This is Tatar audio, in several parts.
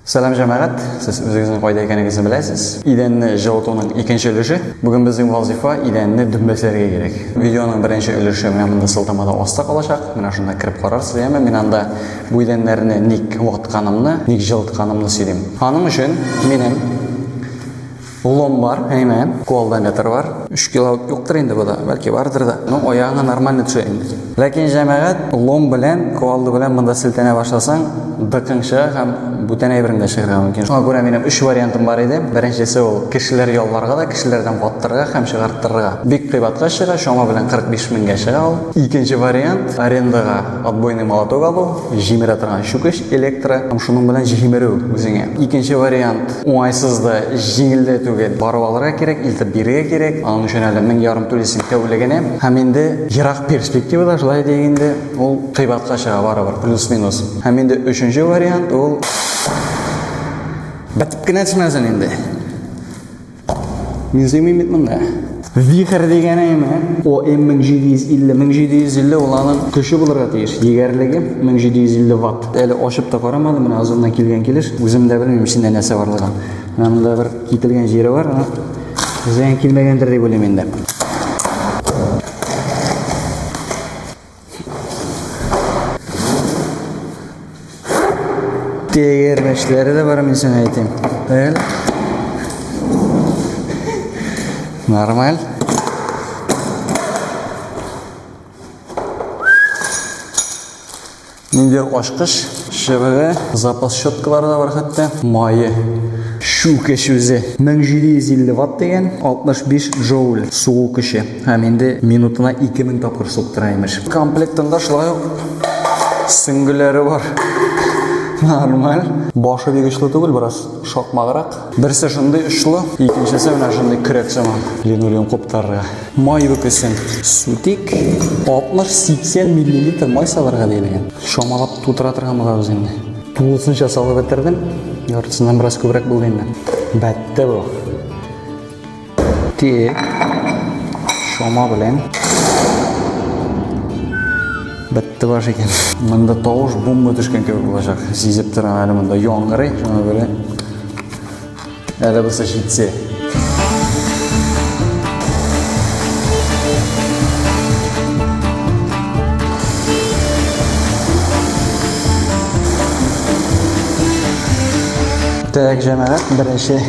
Selam cemaat, siz o'zingizning qoida ekanligingizni bilasiz. Idenni javotuning ikkinchi ulushi. Bugun bizning vazifa idenni dumbaslarga kerak. Videoning birinchi ulushi mana bunda siltamada ostda qolacak. Mana shunda kirib qararsiz. Men anda bu idenlarni nik vaqtganimni, nik jiltganimni sildim. Haning uchun mening lom var, hemen kovaldanatör var. 3 kilo yoktur endi bu da, belki vardır da. No, oyağına normal düşüyor endi. Lakin cemaat lom bilen, kovaldı bilen bunda siltene başlasan, dıkınşa hem bu tane birinde çıkırga mümkün. Şuna göre benim 3 variantım var idi. Birincisi o kişiler yollarga da, kişilerden battırga hem çıkarttırga. Big kıybatga çıkı, şoma bilen 45 minge çıkı al. İkinci variant, arendaga отбойный молоток алу, жимере тұрған шүкіш, электро, шуның bilen жимеру өзіңе. İkinci variant, оңайсызды жеңілдетуге барып алырға керек, илтіп беруге керек. Аның үшін әлі 1000 ярым төлесін тәулігіне. Һәм енді ерақ перспективада жылай дегенде ол қибатқа шыға барабар, плюс-минус. Һәм енді үшінші вариант ол бітіп кенә түсмәсін енді. Мен зеймеймет мұнда. Вихр дегені о 1750 оланың күші бұлырға тейір. Егерлігі 1750 ватт. Әлі ашып та қарамады, мен азымдан келген келір. Өзім де білмеймін, ішінде нәрсе барлығын. Мұнда бір кетілген жері бар, зәйін келмегендір деп өлем енді. Тегермешлері де бар, мен сен айтайым. Нормаль. Мендер ашқыш, шыбығы, запас щеткалары да бар хатта. Майы, шүкеш өзі 1750 ватт деген, 65 джоуль суы күші. Һәм енді минутына 2000 тапқыр соқтыраймыш. Комплектында шылай сүңгілері бар. Нормаль. Башы бек үшлі түгіл, біраз шоқмағырақ. Бірісі шындай үшлі, екіншісі мына шындай күрек жаман. Линолеум қоптарға. Май бүкісін. Сутик 60-80 мл май саларға дейлеген. Шомалап тутыра тұрған бұға өзінде. Туылсынша салып бітірдім. Яртысынан біраз көбірек бұл деймін. Бәтті бұл. Тек. Шома білен. Бәтті баш екен. Мұнда тауыш бомба түшкен көбір болашақ. Сезіп тұрған әлі мұнда yoңғырай. Шона көре. Әлі бұсы жетсе. Так, жәмәғат, бірінші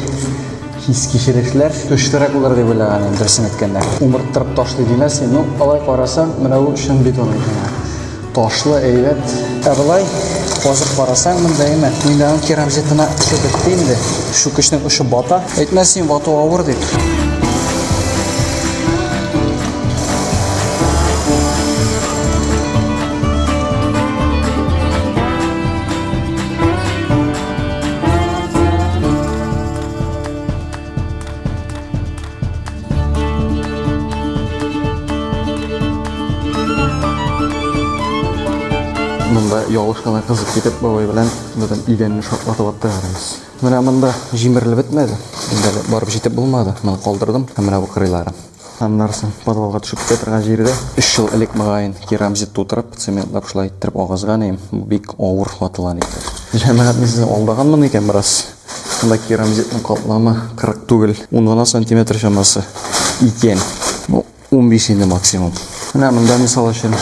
хис кешірішілер үштірек олар деп ойлаған дұрысын еткенде. Умырттырып ташлы деймес, но алай қарасам, мынау шын бетон екен. Ташлы әйбет. Әбілай, қазір қарасаң, мұнда еме. Мендегі керамзитіна үші біттеймді. Шүкішінің үші бата. Әйтмәсен, вату ауыр дейді. Мұнда ялышқана қызып кетіп, бабай білән бұдан иденні шоқлатып атты қараймыз. Мына мұнда жимірлі бітмеді. Енді барып жетіп болмады. Мен қалдырдым. Мына бұл қырайларын. Андарсын подвалға түсіп кетірген жерде 3 жыл әлек мағайын керамзит тутырып, цементлап шылай еттіріп оғызған ем. Бек ауыр ватылан екен. Жәмәғат мен сіздің алдағанмын екен біраз. Мұнда керамзиттің қапламы 40 түгіл 10 сантиметр шамасы екен. 15 енді максимум. Мұнда мысалы үшін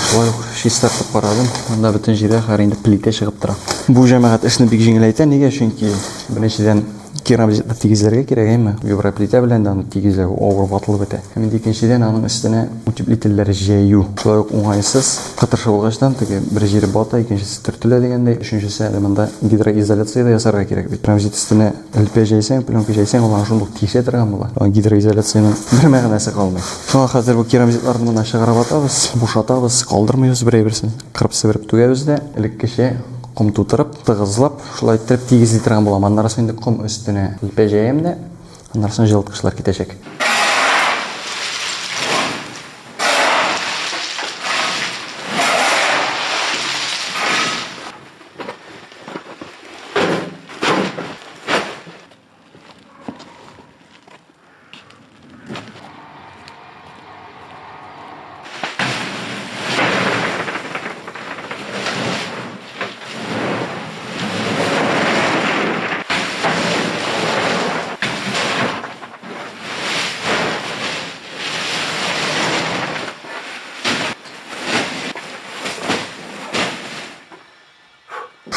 шестартып қарадым. Мұнда бүтін жерде қарайында плите шығып тұра. Бұл жәмәғат ішіні бек жеңілейті. Неге? Чүнки біріншіден керамзитті тегізлерге керек еме. Европлите білән аны тегізлерге ауыр батылы біті. Мен екіншіден аның үстіне утеплителері жайу. Шылай оңайсыз. Қытыршы болғаштан бір жері бата, екіншісі түртілі дегенде. Үшіншісі мұнда гидроизоляцияда ясарға керек бейт. Керамзит үстіне ілпе жайсаң, пленка жайсаң, олан шындық тише тұрған бұла. Гидроизоляцияның бір мәғінәсі қалмай. Соңа қазір бұл керамзитлардың мұнда шығарап атабыз, бушатабыз, қалдырмайыз бірей-бірсін. Қырып сібіріп түгәбізді, іліккеше құм тутырып, тығызлап, шулай тіріп тегізді тұрған болам. Андарсын енді құм үстіне ілпе жайымды, андарсын жылытқышлар кетешек.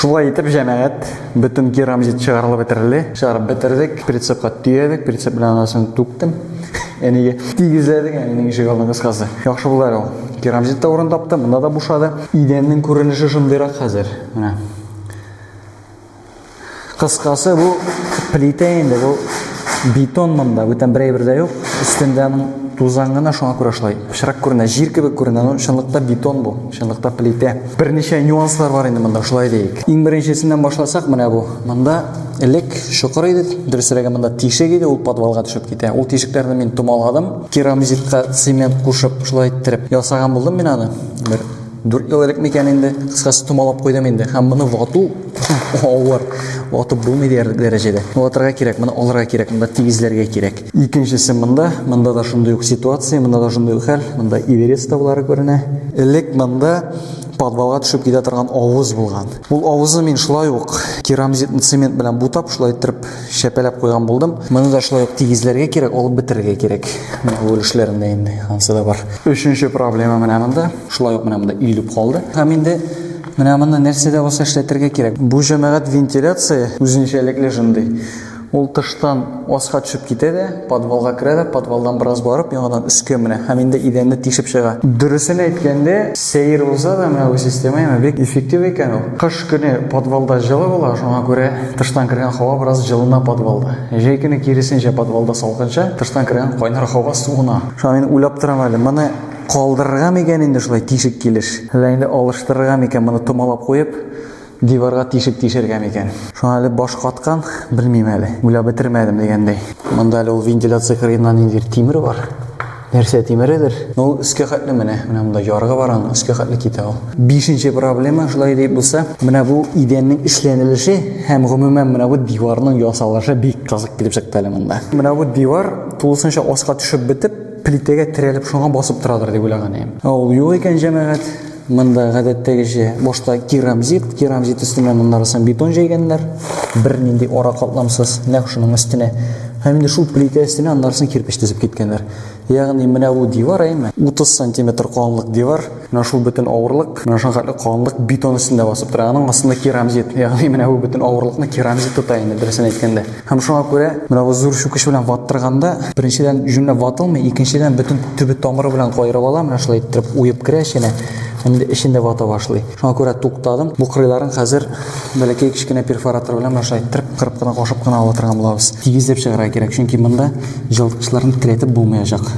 Шулай итеп җәмәгать бөтен керамзит чыгарылып бетерелде. Чыгарып бетердек, прицепка түйедек, прицеп белән анасын түктем. Әнеге тигезләдек, әненең ишек алдын кыскасы. Яхшы булды ул. Керамзит та урын тапты, монда да бушады. Идәннең күренеше шундыйрак хәзер. Менә. Кыскасы бу плита инде, бу бетон монда, бүтән берәй дә юк. Өстендә тузаңына шуңа күрә шулай. Пычрак күренә, җир кебек күренә, но чынлыкта бетон бу, чынлыкта плита. Берничә нюанслар бар инде монда, шулай дейик. Иң беренчесеннән башласак, менә бу. Монда элек шокыр иде, дөресрәге монда тишек иде, ул подвалга төшеп китә. Ул тишекләрне мин томаладым, керамзитка цемент кушып, шулай иттереп ясаган булдым мин аны. Бер 4 ел элек микән инде, кыскасы томалап куйдым инде. Һәм моны вату авыр. Ватып булмый диярлек дәрәҗәдә. Ватырга кирәк, моны алырга кирәк, монда тигезләргә кирәк. Икенчесе монда да шундый ук ситуация, монда да шундый ук хәл, монда Эверест таулары күренә. Элек монда подвалга төшеп китә торган авыз булган. Ул авызны мин шулай ук керамзитны цемент белән бутап, шулай иттереп шәпәләп куйган булдым. Моны да шулай ук тигезләргә кирәк, алып бетерергә кирәк. Менә эшләрендә инде ансы да бар. Өченче проблема менә монда, шулай ук менә монда өйлеп калды. Һәм инде менә монда нәрсәдә булса эшләтергә кирәк. Бу җәмәгать вентиляция үзенчәлекле шундый. Ул тыштан аска төшеп китә дә, подвалга керә дә, подвалдан бераз барып, яңадан өскә менә. Һәм инде идәнне тишеп чыга. Дөресен әйткәндә, сәер булса да, менә бу система бик эффектив икән ул. Кыш көне подвалда җылы була, шуңа күрә тыштан кергән һава бераз җылына подвалда. Җәй көне киресенчә подвалда салкынча, тыштан кергән кайнар һава суына. Шуңа мин уйлап торам әле, моны калдырырга микән инде шулай тишек килеш. Әллә инде алыштырырга микән моны томалап куеп, диварга тишек тишергә микән. Шуңа әле баш каткан, белмим әле. Уйлап бетермәдем дигәндәй. Монда әле ул вентиляция кырыеннан инде тимер бар. Нәрсә тимередер? Ул өскә хәтле менә монда ярыгы бар, аны өскә хәтле китә ул. Бишенче проблема шулай дип булса, менә бу идәннең эшләнелеше һәм гомумән менә бу диварның ясалышы бик кызык килеп чыкты әле монда. Менә бу дивар тулысынча аска төшеп бетеп, плитәгә терәлеп шуңа басып торадыр дип уйлаган идем. Ул юк икән җәмәгать. Монда гадәттәгечә башта керамзит өстенә моннарысын бетон җәйгәннәр. Бер нинди ара капламсыз нәкъ шуның өстенә. Һәм инде шул плита өстенә аннарысын кирпеч тезеп киткәннәр. Ягъни менә бу дивар әйме 30 см калынлык дивар, менә шул бөтен авырлык, менә шуңа хәтле калынлык бетон өстендә басып тора. Аның астында керамзит. Ягъни менә бу бөтен авырлыкны керамзит тота инде дөресен әйткәндә. Һәм шуңа күрә менә бу зур чүкеш белән ваттырганда, беренчедән җүнләп ватылмый, икенчедән бөтен төбе тамыры белән кайрып ала, менә шулай иттереп уеп керә эченә. Инде эчендә вата башлый. Шуңа күрә туктадым. Бу кырыйларын хәзер бәләкәй кичкенә перфоратор белән шулай иттереп кырып кына кашып кына ала торган булабыз. Тигезләп чыгарга кирәк, чөнки монда җылыткычларны терәтеп булмаячак.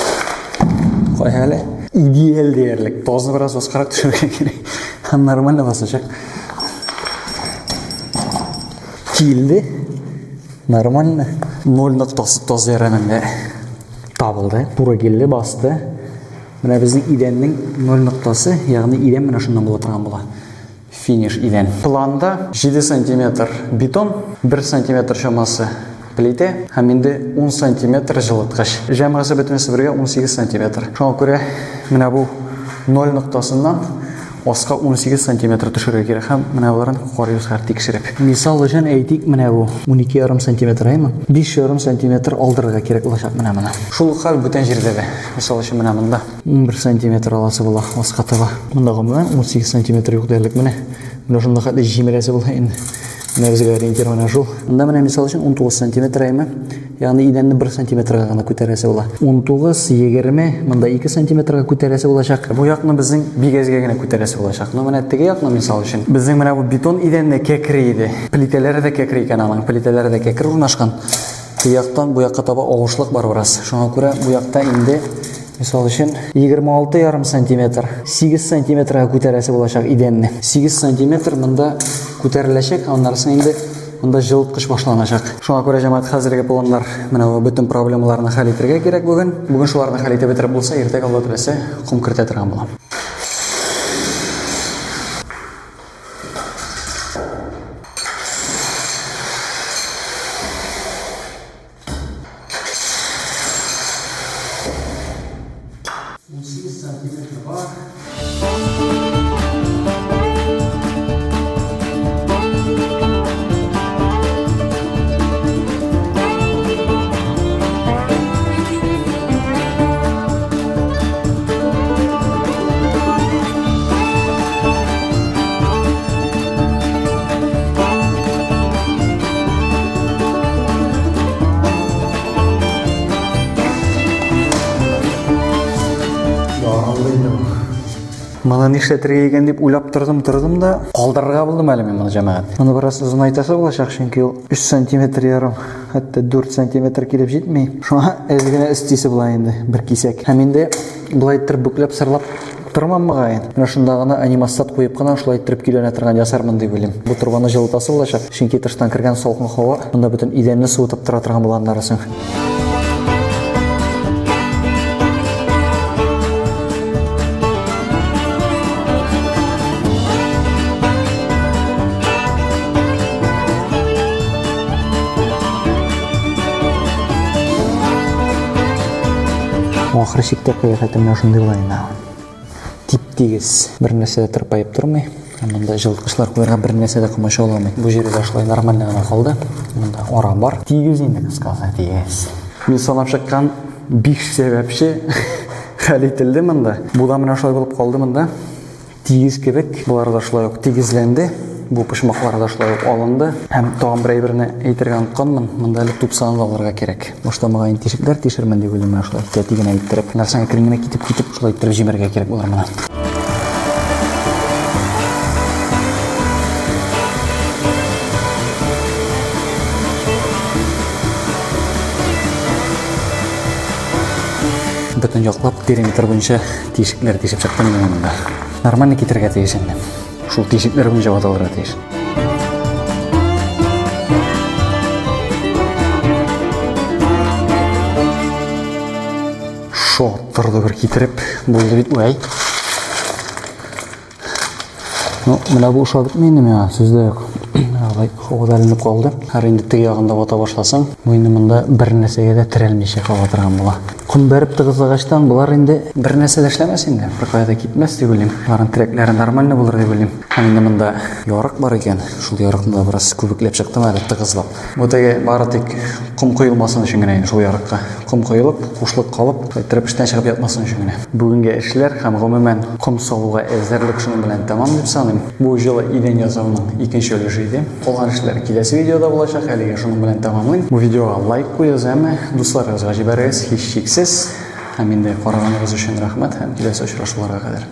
Кай әле идеаль диярлек. Тозны бераз аскарак төшерергә кирәк. Һәм нормально басачак. Килде. Нормально. 0.9 тоз ярымында табылды. Туры килде, басты. Менә безнең идәннең 0 ноктасы, ягъни идән менә шуннан була торган була. Финиш идән. Планда 7 см бетон, 1 см чамасы плита, һәм инде 10 см җылыткыч. Җәмгысе бөтенесе бергә 18 см. Шуңа күрә менә бу 0 ноктасыннан аска 18 см төшерергә кирәк. Һәм менә буларын карыйбыз һәр тикшереп. Мисал өчен әйтик, менә бу 12,5 см әйме? 5,5 см алдырырга кирәк булачак менә моны. Шул хәл бүтән җирдә дә. Мисал өчен менә монда 11 см аласы була аска таба. Монда гомумән 18 см юк диярлек менә. Менә шунда хәтле җимерәсе була инде. Менә безгә ориентир менә шул. Монда менә мисал өчен 19 см әйме? Ягъни идәнне 1 см-га гына күтәрәсе була. 19, 20, монда 2 см-га күтәрәсе булачак. Бу якны безнең бигәзгә генә күтәрәсе булачак. Но менә теге якны мисал өчен. Безнең менә бу бетон идәнне кәкре иде. Плитәләре дә кәкре икән аның. Плитәләре дә кәкре урнашкан. Бу яктан бу якка таба авышлык бар бераз. Шуңа күрә бу якта инде мисал өчен 26,5 см, 8 см-га күтәрәсе булачак идәнне. 8 см монда күтәреләчәк, аннарысын инде монда җылыткыч башланачак. Шуңа күрә җәмәгать хәзерге планнар менә бу бөтен проблемаларны хәл итәргә кирәк бүген. Бүген шуларны хәл итеп бетереп булса, иртәгә Алла теләсә, ком кертә торган булам. Мына нишләтергә икән дип уйлап тордым да, калдырырга булдым әле мен моны җәмәгать. Моны бераз озын айтасы булачак, чөнки ул 3 см ярым, хәтта 4 см килеп җитми. Шуңа әз генә өстисе була инде, бер кисәк. Һәм инде булай иттереп бүкләп сырлап тормам мөгаен. Менә шунда гына анимастат куеп кына шулай иттереп киләнә торган ясармын дип уйлыйм. Бу турбаны җылытасы булачак, чөнки тыштан кергән салкын һава монда бөтен идәнне суытып тора торган булганнары соң. Ахыры чиктә кыяфәте менә шундый була инде. Тип-тигез бер нәрсә тырпайып тормый. Монда җылыткычлар куярга бер нәрсә дә комачауламый. Бу җирдә шулай нормаль гына калды. Монда ара бар. Тигез инде кыскасы тигез. Мин санап чыккан 5 сәбәпче хәл ителде монда. Бу да менә шулай булып калды монда. Тигез кебек, булар да шулай ук тигезләнде. Бу пышмаклар да шулай ук алынды. Һәм тагын бер әйберне әйтергә онытканмын. Монда әле тупсаны алырга кирәк. Башта мөгаен тишекләр тишермен дип уйлыйм шулай. Тәти генә әйттереп, нәрсәгә киренгән китеп шулай иттереп җимәргә кирәк булыр моны. Бөтен яклап периметр буенча тишекләр тишеп чыктым мин монда. Нормально китергә тиеш инде. Шул тишекләр буенча ваталырга тиеш. Шоттырды бер китереп булды бит уй. Ну, менә бу ошап бетмәйме миңа сүздә юк. Алай хавадаленеп калды. Һәр инде теге ягында вата башласаң, бу инде монда бер нәрсәгә дә терәлмичә кала торган була. Ком бәреп тыгызлагачтан булар инде бер нәрсә дә эшләмәс инде. Бер кайда китмәс дип уйлыйм. Аларның трекләре нормально булыр дип уйлыйм. Һәм инде монда ярык бар икән. Шул ярыкны да бераз күбекләп чыктым әле тыгызлап. Бу теге бары тик ком коелмасын өчен генә инде шул ярыкка. Ком коелып, кушлык калып, кайтырып эштән чыгып ятмасын өчен генә. Бүгенгә эшләр һәм гомумән ком салуга әзерлек шуның белән тәмам дип саныйм. Бу җылы идән ясауның икенче өлеше иде. Калган эшләр киләсе видеода булачак. Әлегә шуның белән тәмамлыйм. Бу видеога лайк куегыз һәм дусларыгызга җибәрегез һичшиксез. Һәм инде караганыгыз өчен рәхмәт һәм киләсе очрашуларга кадәр.